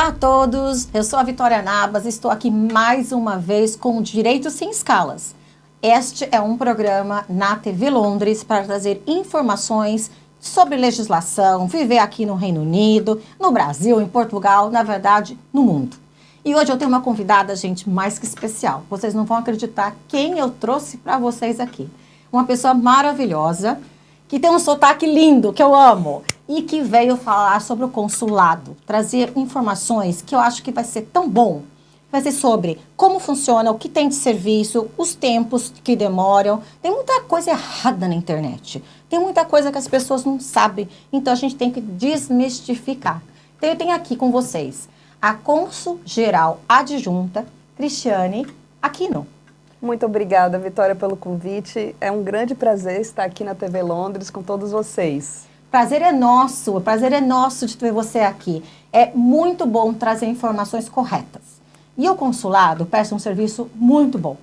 Olá a todos, eu sou a Vitória Nabas e estou aqui mais uma vez com o Direito Sem Escalas. Este é um programa na TV Londres para trazer informações sobre legislação, viver aqui no Reino Unido, no Brasil, em Portugal, na verdade, no mundo. E hoje eu tenho uma convidada, gente, mais que especial. Vocês não vão acreditar quem eu trouxe para vocês aqui. Uma pessoa maravilhosa, que tem um sotaque lindo, que eu amo, e que veio falar sobre o consulado, trazer informações que eu acho que vai ser tão bom. Vai ser sobre como funciona, o que tem de serviço, os tempos que demoram. Tem muita coisa errada na internet. Tem muita coisa que as pessoas não sabem. Então, a gente tem que desmistificar. Então, eu tenho aqui com vocês a cônsul-geral adjunta, Cristiane Aquino. Muito obrigada, Vitória, pelo convite. É um grande prazer estar aqui na TV Londres com todos vocês. Prazer é nosso de ter você aqui. É muito bom trazer informações corretas. E o consulado presta um serviço muito bom.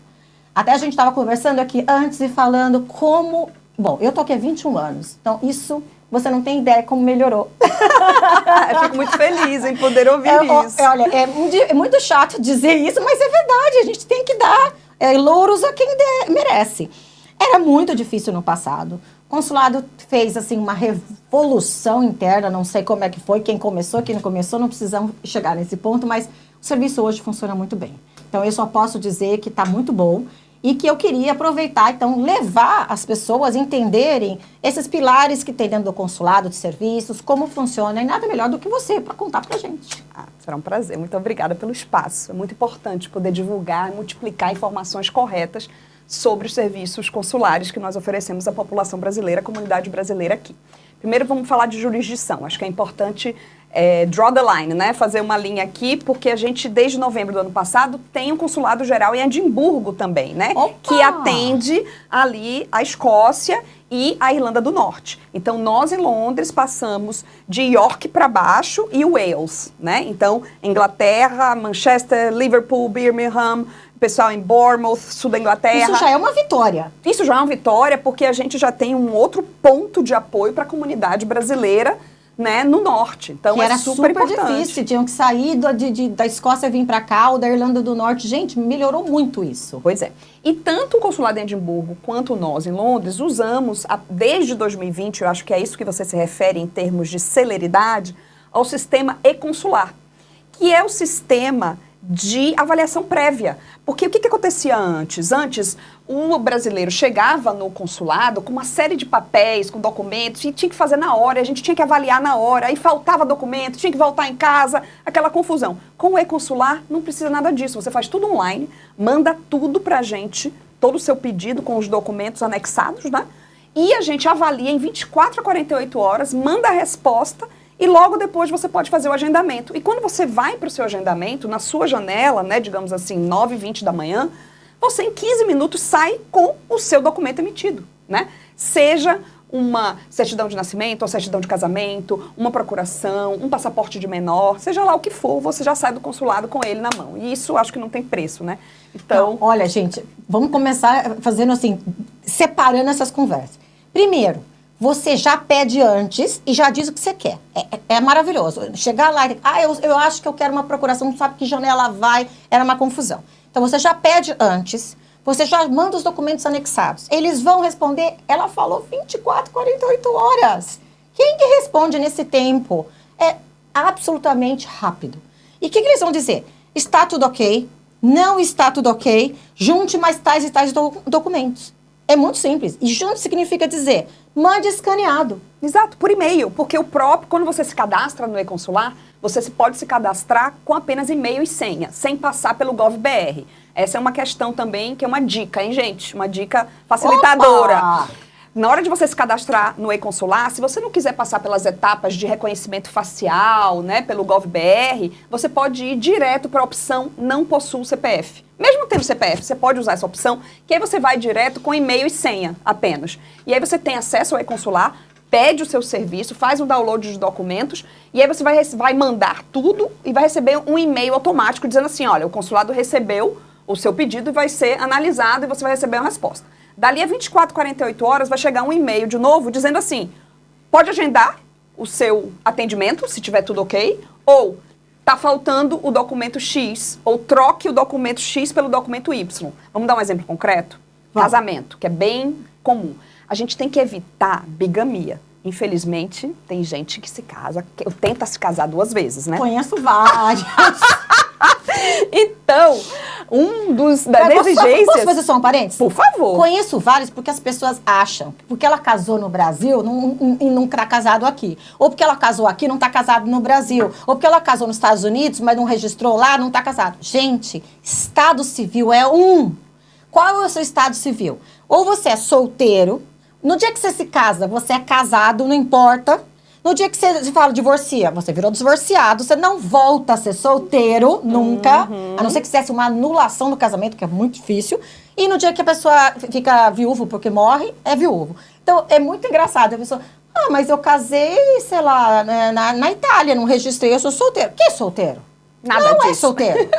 Até a gente estava conversando aqui antes e falando como... Bom, eu tô aqui há 21 anos, então isso você não tem ideia como melhorou. Eu fico muito feliz em poder ouvir isso. Olha, é muito chato dizer isso, mas é verdade, a gente tem que dar louros a quem merece. Era muito difícil no passado. O consulado fez assim uma revolução interna, não sei como é que foi, quem começou, quem não começou, não precisamos chegar nesse ponto, mas o serviço hoje funciona muito bem. Então eu só posso dizer que está muito bom e que eu queria aproveitar, então, levar as pessoas a entenderem esses pilares que tem dentro do consulado de serviços, como funciona, e nada melhor do que você para contar para a gente. Será um prazer. Muito obrigada pelo espaço. É muito importante poder divulgar e multiplicar informações corretas sobre os serviços consulares que nós oferecemos à população brasileira, à comunidade brasileira aqui. Primeiro, vamos falar de jurisdição. Acho que é importante draw the line, né? Fazer uma linha aqui, porque a gente, desde novembro do ano passado, tem um consulado geral em Edimburgo também, né? Opa! Que atende ali a Escócia e a Irlanda do Norte. Então, nós em Londres passamos de York para baixo e Wales, né? Então, Inglaterra, Manchester, Liverpool, Birmingham, pessoal em Bournemouth, sul da Inglaterra. Isso já é uma vitória. Isso já é uma vitória, porque a gente já tem um outro ponto de apoio para a comunidade brasileira, né, no norte. Então, que era super difícil, tinham que sair da Escócia e vir para cá, ou da Irlanda do Norte. Gente, melhorou muito isso. Pois é. E tanto o consulado em Edimburgo quanto nós em Londres usamos, desde 2020, eu acho que é isso que você se refere em termos de celeridade, ao sistema e-consular, que é o sistema de avaliação prévia. Porque o que acontecia antes? Antes, o brasileiro chegava no consulado com uma série de papéis, com documentos, e tinha que fazer na hora, a gente tinha que avaliar na hora, aí faltava documento, tinha que voltar em casa, aquela confusão. Com o e-consular, não precisa nada disso, você faz tudo online, manda tudo pra gente, todo o seu pedido com os documentos anexados, né? E a gente avalia em 24 a 48 horas, manda a resposta, e logo depois você pode fazer o agendamento. E quando você vai para o seu agendamento, na sua janela, né, digamos assim, 9h20 da manhã, você em 15 minutos sai com o seu documento emitido, né? Seja uma certidão de nascimento, ou certidão de casamento, uma procuração, um passaporte de menor, seja lá o que for, você já sai do consulado com ele na mão. E isso acho que não tem preço, né? Então, não, olha, gente, vamos começar fazendo assim, separando essas conversas. Primeiro, você já pede antes e já diz o que você quer. É maravilhoso. Chegar lá e... eu acho que eu quero uma procuração, não sabe que janela vai, era uma confusão. Então, você já pede antes, você já manda os documentos anexados. Eles vão responder, ela falou 24, 48 horas. Quem que responde nesse tempo? É absolutamente rápido. E o que eles vão dizer? Está tudo ok? Não está tudo ok? Junte mais tais e tais documentos. É muito simples. E junto significa dizer, mande escaneado. Exato, por e-mail. Porque o próprio, quando você se cadastra no e-consular, você pode se cadastrar com apenas e-mail e senha, sem passar pelo GovBR. Essa é uma questão também, que é uma dica, hein, gente? Uma dica facilitadora. Opa! Na hora de você se cadastrar no e-consular, se você não quiser passar pelas etapas de reconhecimento facial, né, pelo GovBR, você pode ir direto para a opção não possuo CPF. Mesmo tendo CPF, você pode usar essa opção, que aí você vai direto com e-mail e senha apenas. E aí você tem acesso ao e-consular, pede o seu serviço, faz o download dos documentos, e aí você vai mandar tudo e vai receber um e-mail automático dizendo assim, olha, o consulado recebeu o seu pedido e vai ser analisado e você vai receber uma resposta. Dali a 24, 48 horas vai chegar um e-mail de novo dizendo assim, pode agendar o seu atendimento, se tiver tudo ok, ou tá faltando o documento X, ou troque o documento X pelo documento Y. Vamos dar um exemplo concreto? Casamento, que é bem comum. A gente tem que evitar bigamia. Infelizmente, tem gente que se casa, que tenta se casar 2 vezes, né? Conheço várias. Então, das exigências... Posso fazer só um parênteses? Por favor. Conheço vários porque as pessoas acham que porque ela casou no Brasil e não está casado aqui. Ou porque ela casou aqui e não está casado no Brasil. Ou porque ela casou nos Estados Unidos, mas não registrou lá, não está casado. Gente, estado civil é um. Qual é o seu estado civil? Ou você é solteiro, no dia que você se casa, você é casado, não importa. No dia que você fala divorcia, você virou divorciado, você não volta a ser solteiro, nunca. A não ser que fizesse uma anulação do casamento, que é muito difícil. E no dia que a pessoa fica viúvo porque morre, é viúvo. Então, é muito engraçado. A pessoa, mas eu casei, sei lá, na Itália, não registrei, eu sou solteiro. Que solteiro? Nada não disso. É solteiro.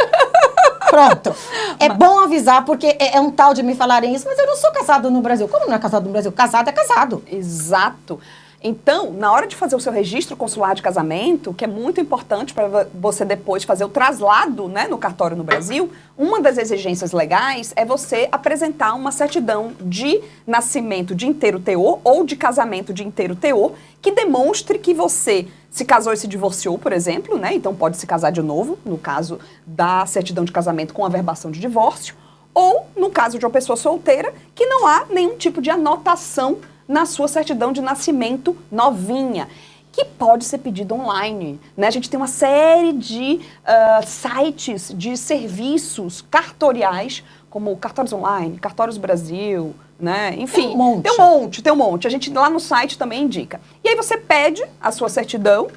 Pronto. É bom avisar, porque é um tal de me falarem isso, mas eu não sou casado no Brasil. Como não é casado no Brasil? Casado é casado. Exato. Então, na hora de fazer o seu registro consular de casamento, que é muito importante para você depois fazer o traslado, né, no cartório no Brasil, uma das exigências legais é você apresentar uma certidão de nascimento de inteiro teor ou de casamento de inteiro teor, que demonstre que você se casou e se divorciou, por exemplo, né? Então pode se casar de novo, no caso da certidão de casamento com averbação de divórcio, ou no caso de uma pessoa solteira, que não há nenhum tipo de anotação na sua certidão de nascimento novinha, que pode ser pedido online, né? A gente tem uma série de sites de serviços cartoriais, como Cartórios Online, Cartórios Brasil, né? Enfim, tem um monte. A gente lá no site também indica. E aí você pede a sua certidão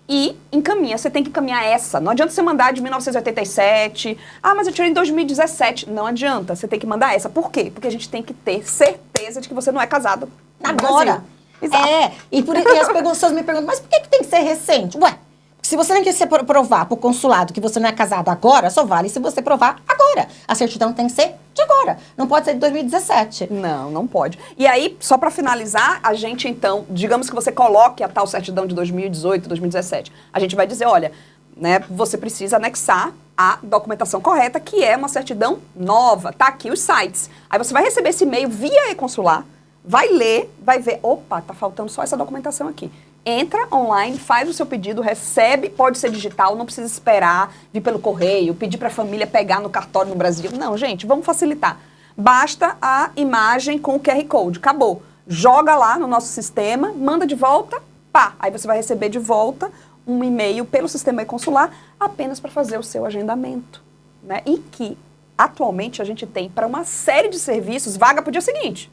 e encaminha. Você tem que encaminhar essa. Não adianta você mandar de 1987. Mas eu tirei em 2017. Não adianta. Você tem que mandar essa. Por quê? Porque a gente tem que ter certeza de que você não é casado agora. Exato. E as pessoas me perguntam, mas por que tem que ser recente? Ué, se você não quer provar para o consulado que você não é casado agora, só vale se você provar agora. A certidão tem que ser de agora. Não pode ser de 2017. Não pode. E aí, só para finalizar, a gente então, digamos que você coloque a tal certidão de 2018, 2017. A gente vai dizer, olha, né, você precisa anexar a documentação correta, que é uma certidão nova. Tá aqui os sites. Aí você vai receber esse e-mail via e-consular, vai ler, vai ver, opa, tá faltando só essa documentação aqui. Entra online, faz o seu pedido, recebe, pode ser digital, não precisa esperar, vir pelo correio, pedir para a família pegar no cartório no Brasil. Não, gente, vamos facilitar. Basta a imagem com o QR Code, acabou. Joga lá no nosso sistema, manda de volta, pá. Aí você vai receber de volta um e-mail pelo sistema e-consular apenas para fazer o seu agendamento, né? E que, atualmente, a gente tem para uma série de serviços vaga para o dia seguinte.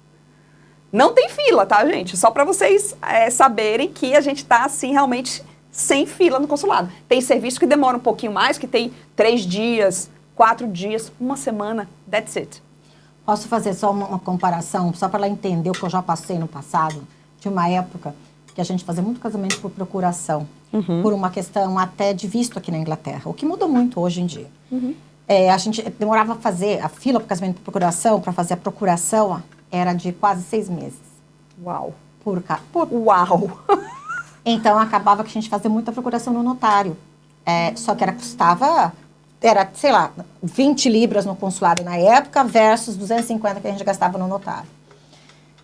Não tem fila, tá, gente? Só para vocês saberem que a gente está, assim, realmente sem fila no consulado. Tem serviço que demora um pouquinho mais, que tem 3 dias, 4 dias, 1 semana, that's it. Posso fazer só uma comparação, só para ela entender o que eu já passei no passado, de uma época que a gente fazia muito casamento por procuração, por uma questão até de visto aqui na Inglaterra, o que mudou muito hoje em dia. A gente demorava a fazer a fila para casamento por procuração, para fazer a procuração, era de quase 6 meses. Uau! Uau! Então, acabava que a gente fazia muita procuração no notário. Só que custava, sei lá, 20 libras no consulado na época versus 250 que a gente gastava no notário.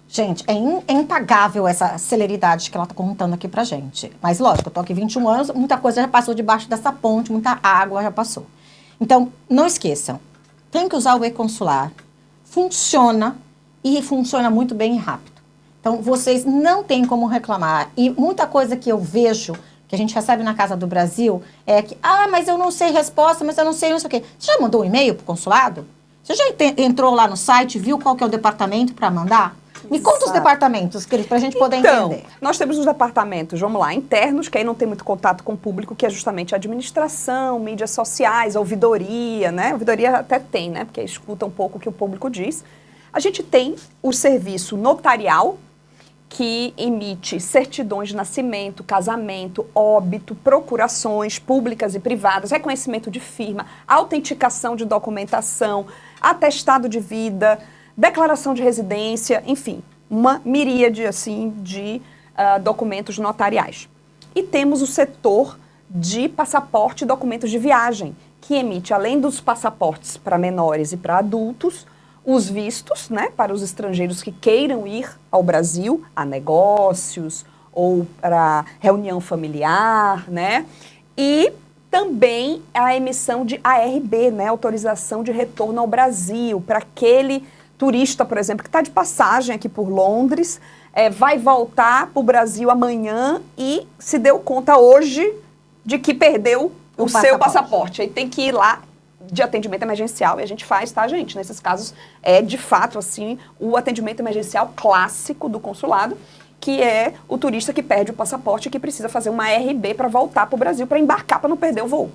Gente, é impagável essa celeridade que ela está contando aqui pra gente. Mas, lógico, eu tô aqui 21 anos, muita coisa já passou debaixo dessa ponte, muita água já passou. Então, não esqueçam, tem que usar o e-consular. Funciona. E funciona muito bem e rápido. Então, vocês não têm como reclamar. E muita coisa que eu vejo, que a gente recebe na Casa do Brasil, é que, mas eu não sei resposta, mas eu não sei, não sei o quê. Você já mandou um e-mail pro consulado? Você já entrou lá no site, viu qual que é o departamento para mandar? Me conta os departamentos, para a gente poder entender. Nós temos os departamentos, vamos lá, internos, que aí não tem muito contato com o público, que é justamente a administração, mídias sociais, ouvidoria, né? Ouvidoria até tem, né? Porque escuta um pouco o que o público diz. A gente tem o serviço notarial, que emite certidões de nascimento, casamento, óbito, procurações públicas e privadas, reconhecimento de firma, autenticação de documentação, atestado de vida, declaração de residência, enfim, uma miríade assim, de documentos notariais. E temos o setor de passaporte e documentos de viagem, que emite, além dos passaportes para menores e para adultos, os vistos, né, para os estrangeiros que queiram ir ao Brasil, a negócios ou para reunião familiar, né, e também a emissão de ARB, né, autorização de retorno ao Brasil, para aquele turista, por exemplo, que está de passagem aqui por Londres, vai voltar para o Brasil amanhã e se deu conta hoje de que perdeu o seu passaporte. Aí tem que ir lá de atendimento emergencial, e a gente faz, tá, gente? Nesses casos, é de fato, assim, o atendimento emergencial clássico do consulado, que é o turista que perde o passaporte e que precisa fazer uma ARB para voltar para o Brasil, para embarcar, para não perder o voo.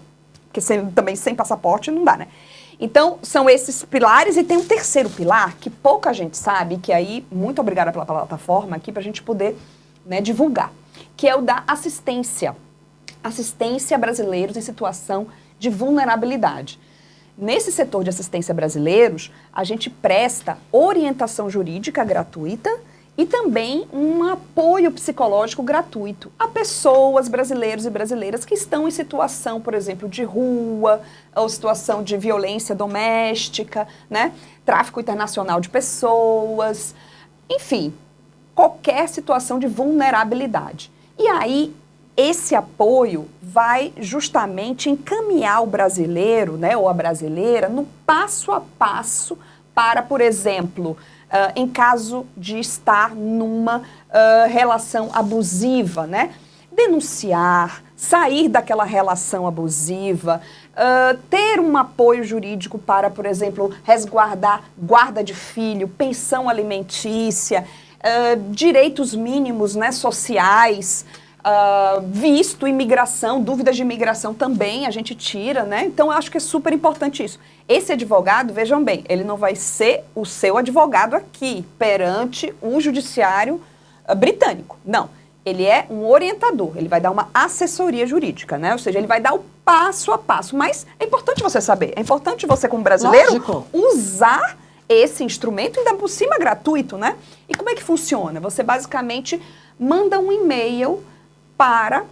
Porque também sem passaporte não dá, né? Então, são esses pilares, e tem um terceiro pilar que pouca gente sabe, que aí, muito obrigada pela plataforma aqui, para a gente poder, né, divulgar, que é o da assistência. Assistência a brasileiros em situação de vulnerabilidade. Nesse setor de assistência a brasileiros, a gente presta orientação jurídica gratuita e também um apoio psicológico gratuito a pessoas, brasileiros e brasileiras que estão em situação, por exemplo, de rua, ou situação de violência doméstica, né? Tráfico internacional de pessoas, enfim, qualquer situação de vulnerabilidade. E aí, esse apoio vai justamente encaminhar o brasileiro, né, ou a brasileira, no passo a passo para, por exemplo, em caso de estar numa relação abusiva, né, denunciar, sair daquela relação abusiva, ter um apoio jurídico para, por exemplo, resguardar guarda de filho, pensão alimentícia, direitos mínimos, né, sociais, visto, imigração, dúvidas de imigração também a gente tira, né? Então, eu acho que é super importante isso. Esse advogado, vejam bem, ele não vai ser o seu advogado aqui, perante o judiciário britânico. Não, ele é um orientador, ele vai dar uma assessoria jurídica, né? Ou seja, ele vai dar o passo a passo. Mas é importante você saber, é importante você, como brasileiro, lógico, usar esse instrumento, ainda por cima gratuito, né? E como é que funciona? Você basicamente manda um e-mail para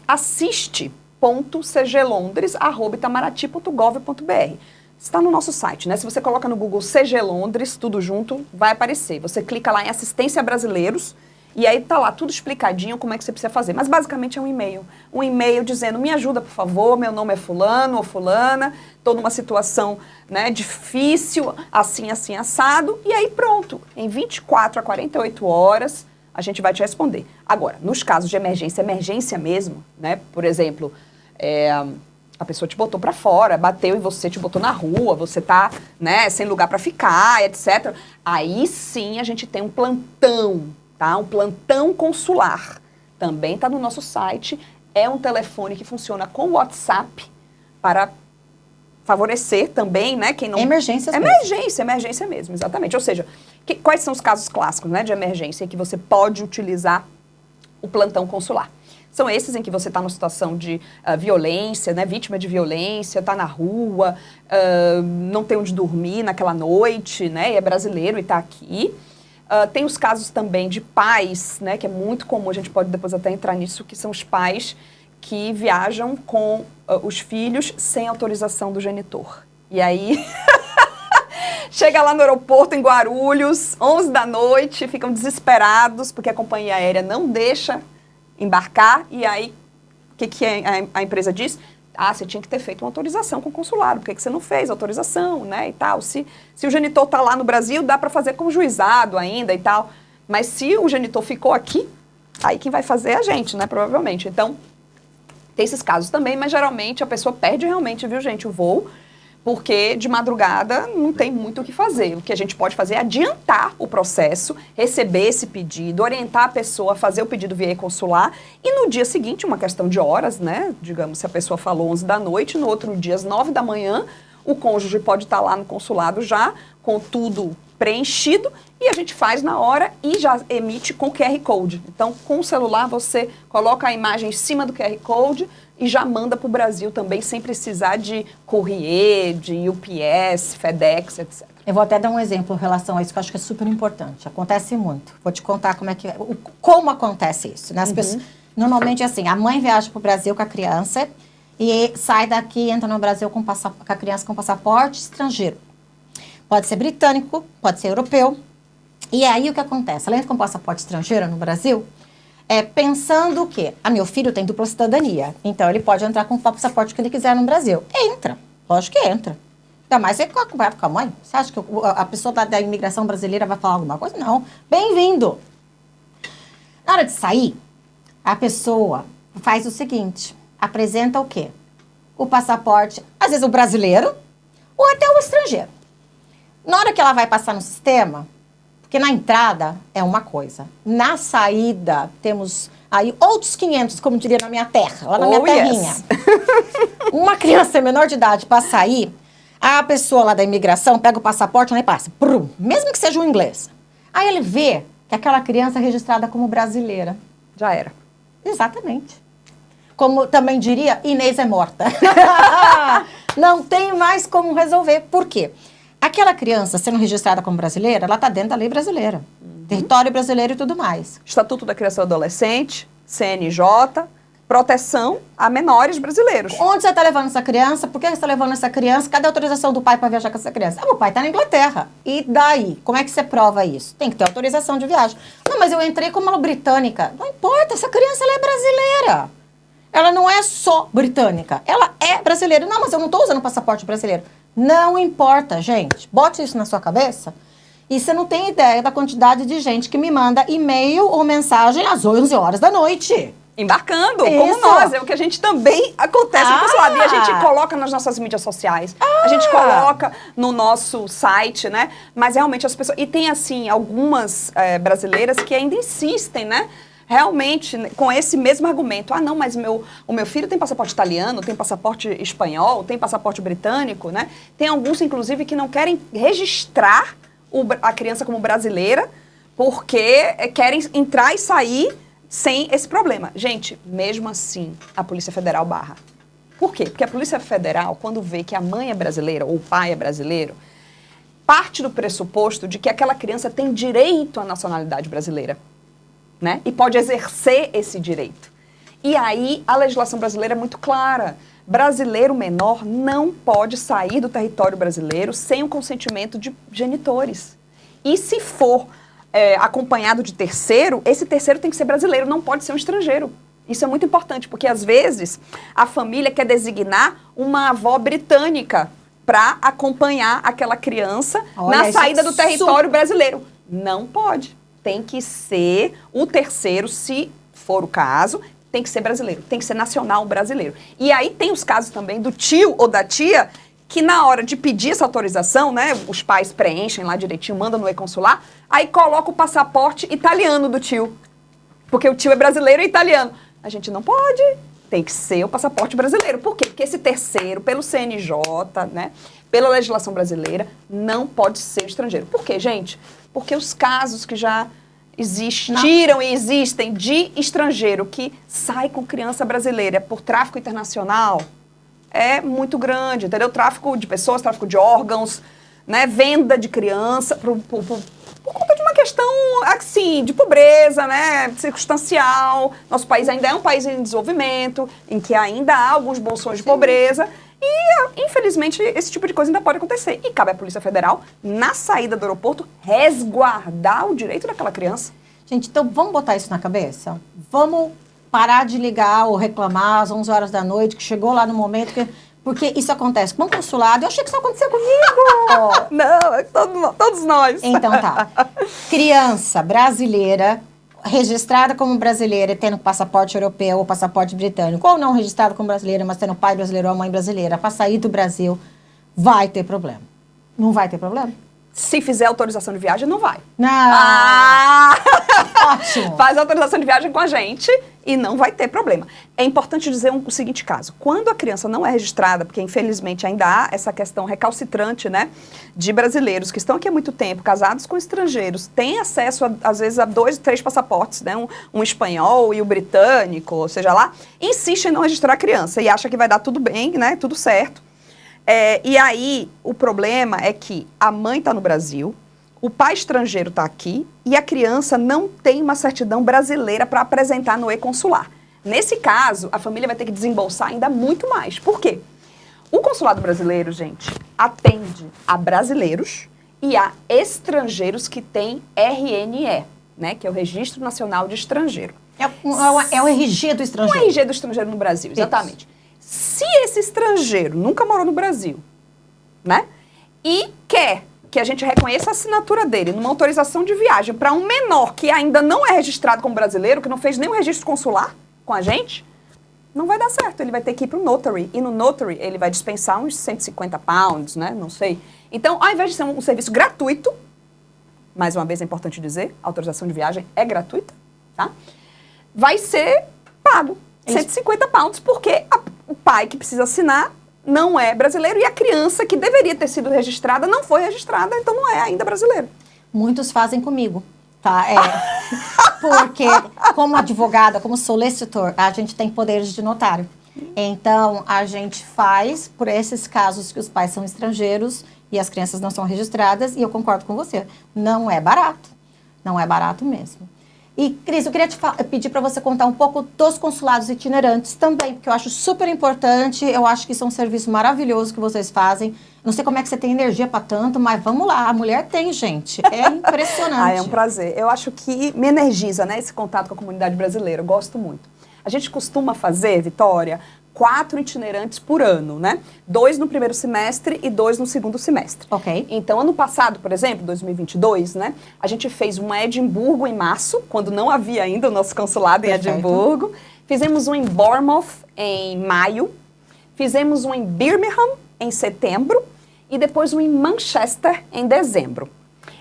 assiste.cglondres@itamaraty.gov.br. Está no nosso site, né? Se você coloca no Google CG Londres, tudo junto, vai aparecer. Você clica lá em assistência a brasileiros e aí tá lá tudo explicadinho como é que você precisa fazer. Mas basicamente é um e-mail. Um e-mail dizendo, me ajuda, por favor, meu nome é fulano ou fulana, estou numa situação, né, difícil, assim, assim, assado. E aí pronto, em 24 a 48 horas... a gente vai te responder. Agora, nos casos de emergência, emergência mesmo, né? Por exemplo, a pessoa te botou para fora, bateu e você te botou na rua, você tá, né, sem lugar para ficar, etc. Aí sim a gente tem um plantão, tá? Um plantão consular. Também tá no nosso site. É um telefone que funciona com WhatsApp para favorecer também, né? Quem não... Emergência mesmo, exatamente. Ou seja, quais são os casos clássicos, né, de emergência em que você pode utilizar o plantão consular? São esses em que você está numa situação de violência, né, vítima de violência, está na rua, não tem onde dormir naquela noite, né, e é brasileiro e está aqui. Tem os casos também de pais, né, que é muito comum, a gente pode depois até entrar nisso, que são os pais que viajam com os filhos sem autorização do genitor. E aí, chega lá no aeroporto em Guarulhos, 11 da noite, ficam desesperados porque a companhia aérea não deixa embarcar. E aí, o que a empresa diz? Ah, você tinha que ter feito uma autorização com o consulado, por que você não fez autorização, né, e tal. Se o genitor está lá no Brasil, dá para fazer com juizado ainda e tal. Mas se o genitor ficou aqui, aí quem vai fazer é a gente, né, provavelmente. Então, tem esses casos também, mas geralmente a pessoa perde realmente, viu, gente, o voo, porque de madrugada não tem muito o que fazer. O que a gente pode fazer é adiantar o processo, receber esse pedido, orientar a pessoa a fazer o pedido via consular e no dia seguinte, uma questão de horas, né? Digamos, se a pessoa falou 11 da noite, no outro dia, às 9 da manhã, o cônjuge pode estar lá no consulado já com tudo preenchido e a gente faz na hora e já emite com QR Code. Então, com o celular, você coloca a imagem em cima do QR Code e já manda para o Brasil também, sem precisar de courrier, de UPS, FedEx, etc. Eu vou até dar um exemplo em relação a isso, que eu acho que é super importante. Acontece muito. Vou te contar como acontece isso. Né? Normalmente, assim, a mãe viaja para o Brasil com a criança e sai daqui, entra no Brasil com a criança com passaporte estrangeiro. Pode ser britânico, pode ser europeu. E aí, o que acontece? Ela entra com passaporte estrangeiro no Brasil, pensando o quê? Meu filho tem dupla cidadania, então ele pode entrar com o passaporte que ele quiser no Brasil. Entra, lógico que entra. Ainda mais ele acompanhado com a mãe. Você acha que a pessoa da imigração brasileira vai falar alguma coisa? Não. Bem-vindo! Na hora de sair, a pessoa faz o seguinte, apresenta o quê? O passaporte, às vezes o brasileiro, ou até o estrangeiro. Na hora que ela vai passar no sistema, porque na entrada é uma coisa, na saída temos aí outros 500, como diria na minha terra, lá na minha terrinha. Yes. Uma criança menor de idade para sair, a pessoa lá da imigração pega o passaporte e passa, mesmo que seja um inglês. Aí ele vê que aquela criança é registrada como brasileira. Já era. Exatamente. Como também diria, Inês é morta. Não tem mais como resolver. Por quê? Aquela criança sendo registrada como brasileira, ela está dentro da lei brasileira. Território brasileiro e tudo mais. Estatuto da Criança e do Adolescente, CNJ, proteção a menores brasileiros. Onde você está levando essa criança? Por que você está levando essa criança? Cadê a autorização do pai para viajar com essa criança? Meu pai está na Inglaterra. E daí? Como é que você prova isso? Tem que ter autorização de viagem. Não, mas eu entrei como uma britânica. Não importa, essa criança ela é brasileira. Ela não é só britânica. Ela é brasileira. Não, mas eu não estou usando passaporte brasileiro. Não importa, gente. Bote isso na sua cabeça. E você não tem ideia da quantidade de gente que me manda e-mail ou mensagem às 11 horas da noite. Embarcando, como nós, é o que a gente também acontece no consulado. E a gente coloca nas nossas mídias sociais, a gente coloca no nosso site, né? Mas realmente as pessoas... E tem, assim, algumas brasileiras que ainda insistem, né? Realmente, com esse mesmo argumento. Ah, não, mas o meu filho tem passaporte italiano, tem passaporte espanhol, tem passaporte britânico, né? Tem alguns, inclusive, que não querem registrar a criança como brasileira porque querem entrar e sair sem esse problema. Gente, mesmo assim, a Polícia Federal barra. Por quê? Porque a Polícia Federal, quando vê que a mãe é brasileira ou o pai é brasileiro, parte do pressuposto de que aquela criança tem direito à nacionalidade brasileira, né? E pode exercer esse direito. E aí, a legislação brasileira é muito clara. Brasileiro menor não pode sair do território brasileiro sem o consentimento de genitores. E se for acompanhado de terceiro, esse terceiro tem que ser brasileiro, não pode ser um estrangeiro. Isso é muito importante, porque às vezes a família quer designar uma avó britânica para acompanhar aquela criança na saída do território brasileiro. Não pode. Tem que ser o terceiro, se for o caso, tem que ser brasileiro, tem que ser nacional brasileiro. E aí tem os casos também do tio ou da tia que na hora de pedir essa autorização, né, os pais preenchem lá direitinho, mandam no e-consular, aí coloca o passaporte italiano do tio, porque o tio é brasileiro e italiano. A gente não pode, tem que ser o passaporte brasileiro. Por quê? Porque esse terceiro, pelo CNJ, né, pela legislação brasileira, não pode ser estrangeiro. Por quê, gente? Porque os casos que já existiram e existem de estrangeiro que sai com criança brasileira por tráfico internacional é muito grande, entendeu? Tráfico de pessoas, tráfico de órgãos, né? Venda de criança por conta de uma questão, assim, de pobreza, né? Circunstancial. Nosso país ainda é um país em desenvolvimento, em que ainda há alguns bolsões de pobreza. E, infelizmente, esse tipo de coisa ainda pode acontecer. E cabe à Polícia Federal, na saída do aeroporto, resguardar o direito daquela criança. Gente, então vamos botar isso na cabeça? Vamos parar de ligar ou reclamar às 11 horas da noite, que chegou lá no momento que... Porque isso acontece com o consulado. Eu achei que isso aconteceu comigo. Não, todos nós. Então tá. Criança brasileira, registrada como brasileira e tendo passaporte europeu ou passaporte britânico, ou não registrada como brasileira, mas tendo pai brasileiro ou mãe brasileira, para sair do Brasil, vai ter problema. Não vai ter problema? Se fizer autorização de viagem, não vai. Não. Ótimo. Faz a autorização de viagem com a gente e não vai ter problema. É importante dizer o seguinte caso. Quando a criança não é registrada, porque infelizmente ainda há essa questão recalcitrante, né, de brasileiros que estão aqui há muito tempo, casados com estrangeiros, têm acesso, às vezes, a 2, 3 passaportes, né, um espanhol e o britânico, ou seja lá, insiste em não registrar a criança e acha que vai dar tudo bem, né, tudo certo. E aí, o problema é que a mãe está no Brasil, o pai estrangeiro está aqui e a criança não tem uma certidão brasileira para apresentar no e-consular. Nesse caso, a família vai ter que desembolsar ainda muito mais. Por quê? O consulado brasileiro, gente, atende a brasileiros e a estrangeiros que têm RNE, né? Que é o Registro Nacional de Estrangeiro. É o RG do estrangeiro. O RG do estrangeiro no Brasil, exatamente. Isso. Se esse estrangeiro nunca morou no Brasil, né? E quer que a gente reconheça a assinatura dele numa autorização de viagem para um menor que ainda não é registrado como brasileiro, que não fez nenhum registro consular com a gente, não vai dar certo. Ele vai ter que ir para o notary. E no notary ele vai dispensar uns 150 pounds, né? Não sei. Então, ao invés de ser um serviço gratuito, mais uma vez é importante dizer, a autorização de viagem é gratuita, tá? Vai ser pago 150 pounds, porque o pai que precisa assinar não é brasileiro e a criança que deveria ter sido registrada não foi registrada, então não é ainda brasileiro. Muitos fazem comigo, tá? Porque como advogada, como solicitor, a gente tem poderes de notário. Então, a gente faz por esses casos que os pais são estrangeiros e as crianças não são registradas, e eu concordo com você, não é barato. Não é barato mesmo. E, Cris, eu queria pedir para você contar um pouco dos consulados itinerantes também, porque eu acho super importante, eu acho que isso é um serviço maravilhoso que vocês fazem. Não sei como é que você tem energia para tanto, mas vamos lá, a mulher tem, gente. É impressionante. É um prazer. Eu acho que me energiza, né, esse contato com a comunidade brasileira, eu gosto muito. A gente costuma fazer, Vitória, 4 itinerantes por ano, né? 2 no primeiro semestre e 2 no segundo semestre. Ok. Então, ano passado, por exemplo, 2022, né? A gente fez um em Edimburgo em março, quando não havia ainda o nosso consulado em Edimburgo. Fizemos um em Bournemouth em maio. Fizemos um em Birmingham em setembro. E depois um em Manchester em dezembro.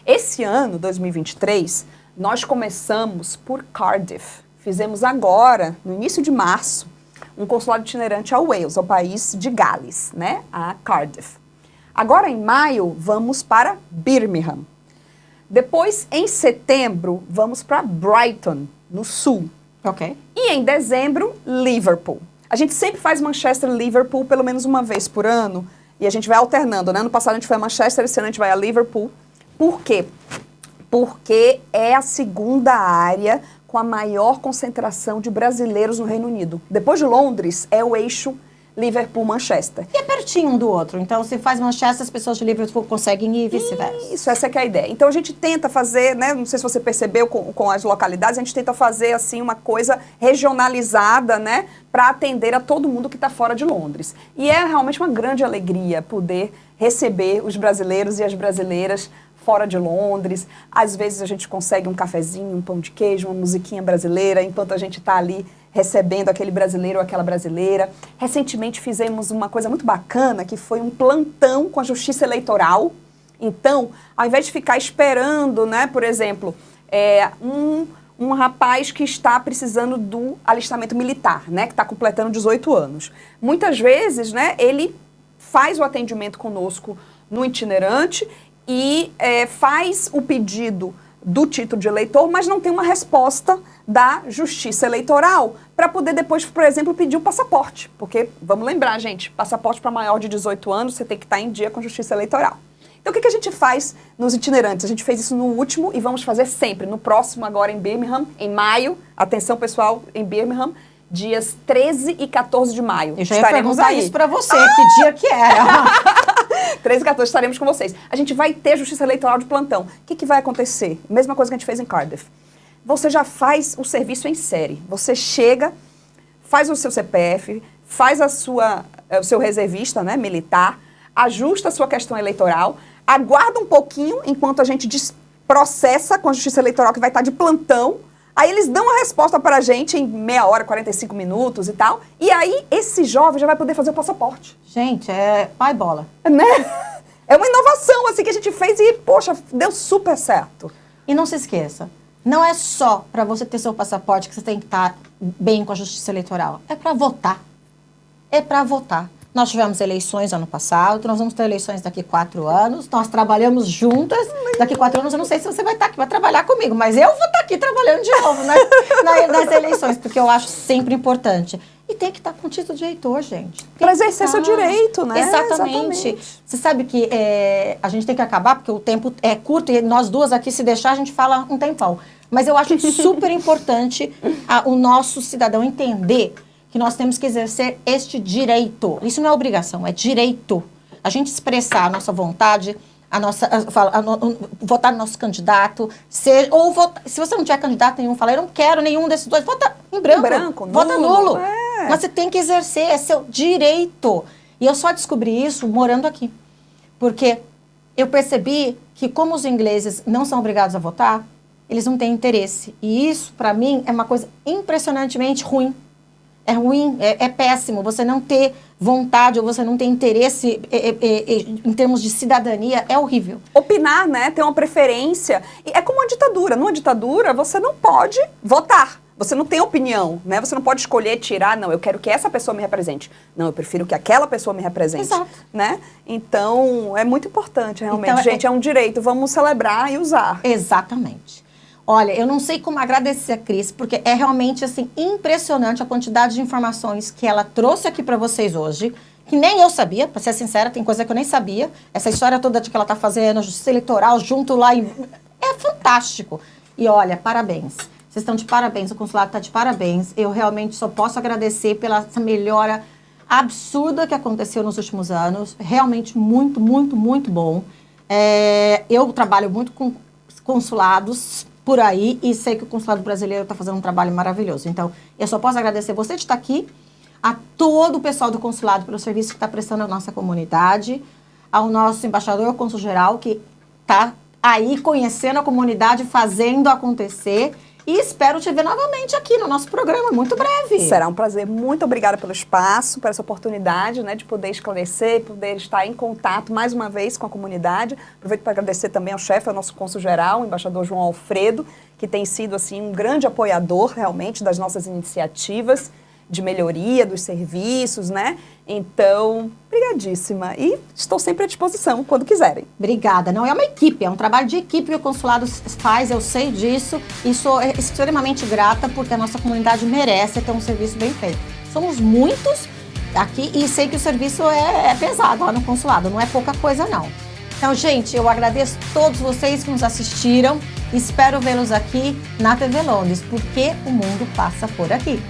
Esse ano, 2023, nós começamos por Cardiff. Fizemos agora, no início de março, um consulado itinerante a Wales, ao país de Gales, né? A Cardiff. Agora, em maio, vamos para Birmingham. Depois, em setembro, vamos para Brighton, no sul. Ok. E em dezembro, Liverpool. A gente sempre faz Manchester e Liverpool pelo menos uma vez por ano, e a gente vai alternando, né? Ano passado a gente foi a Manchester, esse ano a gente vai a Liverpool. Por quê? Porque é a segunda área com a maior concentração de brasileiros no Reino Unido. Depois de Londres, é o eixo Liverpool-Manchester. E é pertinho um do outro, então se faz Manchester, as pessoas de Liverpool conseguem ir e vice-versa. Isso, essa é a ideia. Então a gente tenta fazer, né, não sei se você percebeu com as localidades, a gente tenta fazer assim uma coisa regionalizada, né, para atender a todo mundo que está fora de Londres. E é realmente uma grande alegria poder receber os brasileiros e as brasileiras fora de Londres. Às vezes a gente consegue um cafezinho, um pão de queijo, uma musiquinha brasileira, enquanto a gente está ali recebendo aquele brasileiro ou aquela brasileira. Recentemente fizemos uma coisa muito bacana, que foi um plantão com a Justiça Eleitoral. Então, ao invés de ficar esperando, né, por exemplo, um rapaz que está precisando do alistamento militar, né, que está completando 18 anos. Muitas vezes, né, ele faz o atendimento conosco no itinerante e faz o pedido do título de eleitor, mas não tem uma resposta da Justiça Eleitoral para poder depois, por exemplo, pedir o passaporte. Porque, vamos lembrar, gente, passaporte para maior de 18 anos, você tem que estar em dia com a Justiça Eleitoral. Então, o que a gente faz nos itinerantes? A gente fez isso no último e vamos fazer sempre. No próximo, agora em Birmingham, em maio. Atenção, pessoal, em Birmingham, dias 13 e 14 de maio. Eu já ia perguntar isso para você, que dia que era. 13 e 14 estaremos com vocês. A gente vai ter Justiça Eleitoral de plantão. O que vai acontecer? Mesma coisa que a gente fez em Cardiff. Você já faz o serviço em série. Você chega, faz o seu CPF, faz o seu reservista, né, militar, ajusta a sua questão eleitoral, aguarda um pouquinho enquanto a gente processa com a Justiça Eleitoral, que vai estar de plantão. Aí eles dão a resposta para a gente em meia hora, 45 minutos e tal. E aí esse jovem já vai poder fazer o passaporte. Gente, é pai bola. Né? É uma inovação assim que a gente fez e, poxa, deu super certo. E não se esqueça, não é só para você ter seu passaporte que você tem que estar bem com a Justiça Eleitoral. É para votar. É para votar. Nós tivemos eleições ano passado, nós vamos ter eleições daqui 4 anos, nós trabalhamos juntas, daqui 4 anos eu não sei se você vai estar aqui para trabalhar comigo, mas eu vou estar aqui trabalhando de novo, né, nas eleições, porque eu acho sempre importante. E tem que estar com título de eleitor, gente. Para exercer seu direito, né? Exatamente. Você sabe que a gente tem que acabar, porque o tempo é curto e nós duas aqui, se deixar, a gente fala um tempão. Mas eu acho super importante o nosso cidadão entender que nós temos que exercer este direito. Isso não é obrigação, é direito. A gente expressar a nossa vontade, votar no nosso candidato, se você não tiver candidato nenhum, fala, eu não quero nenhum desses dois, vota em branco, vota nulo. Mas você tem que exercer, é seu direito. E eu só descobri isso morando aqui. Porque eu percebi que como os ingleses não são obrigados a votar, eles não têm interesse. E isso, para mim, é uma coisa impressionantemente ruim. É ruim, é péssimo. Você não ter vontade ou você não ter interesse em termos de cidadania é horrível. Opinar, né? Ter uma preferência. É como uma ditadura. Numa ditadura, você não pode votar. Você não tem opinião, né? Você não pode escolher, tirar, não, eu quero que essa pessoa me represente. Não, eu prefiro que aquela pessoa me represente. Exato. Né? Então, é muito importante, realmente. Então, gente, é um direito. Vamos celebrar e usar. Exatamente. Olha, eu não sei como agradecer a Cris, porque é realmente, assim, impressionante a quantidade de informações que ela trouxe aqui para vocês hoje, que nem eu sabia, para ser sincera, tem coisa que eu nem sabia. Essa história toda de que ela está fazendo, justiça eleitoral, junto lá, é fantástico. E olha, parabéns. Vocês estão de parabéns, o consulado está de parabéns. Eu realmente só posso agradecer pela essa melhora absurda que aconteceu nos últimos anos. Realmente muito, muito, muito bom. Eu trabalho muito com consulados por aí e sei que o consulado brasileiro está fazendo um trabalho maravilhoso. Então, eu só posso agradecer você de estar aqui, a todo o pessoal do consulado pelo serviço que está prestando à nossa comunidade, ao nosso embaixador cônsul-geral que está aí conhecendo a comunidade, fazendo acontecer. E espero te ver novamente aqui no nosso programa, muito breve. Será um prazer. Muito obrigada pelo espaço, por essa oportunidade, né, de poder esclarecer, poder estar em contato mais uma vez com a comunidade. Aproveito para agradecer também ao chefe, ao nosso cônsul-geral, o embaixador João Alfredo, que tem sido assim, um grande apoiador, realmente, das nossas iniciativas de melhoria dos serviços, né? Então, brigadíssima. E estou sempre à disposição, quando quiserem. Obrigada. Não é uma equipe, é um trabalho de equipe que o consulado faz, eu sei disso. E sou extremamente grata, porque a nossa comunidade merece ter um serviço bem feito. Somos muitos aqui e sei que o serviço é pesado lá no consulado, não é pouca coisa não. Então, gente, eu agradeço a todos vocês que nos assistiram. Espero vê-los aqui na TV Londres, porque o mundo passa por aqui.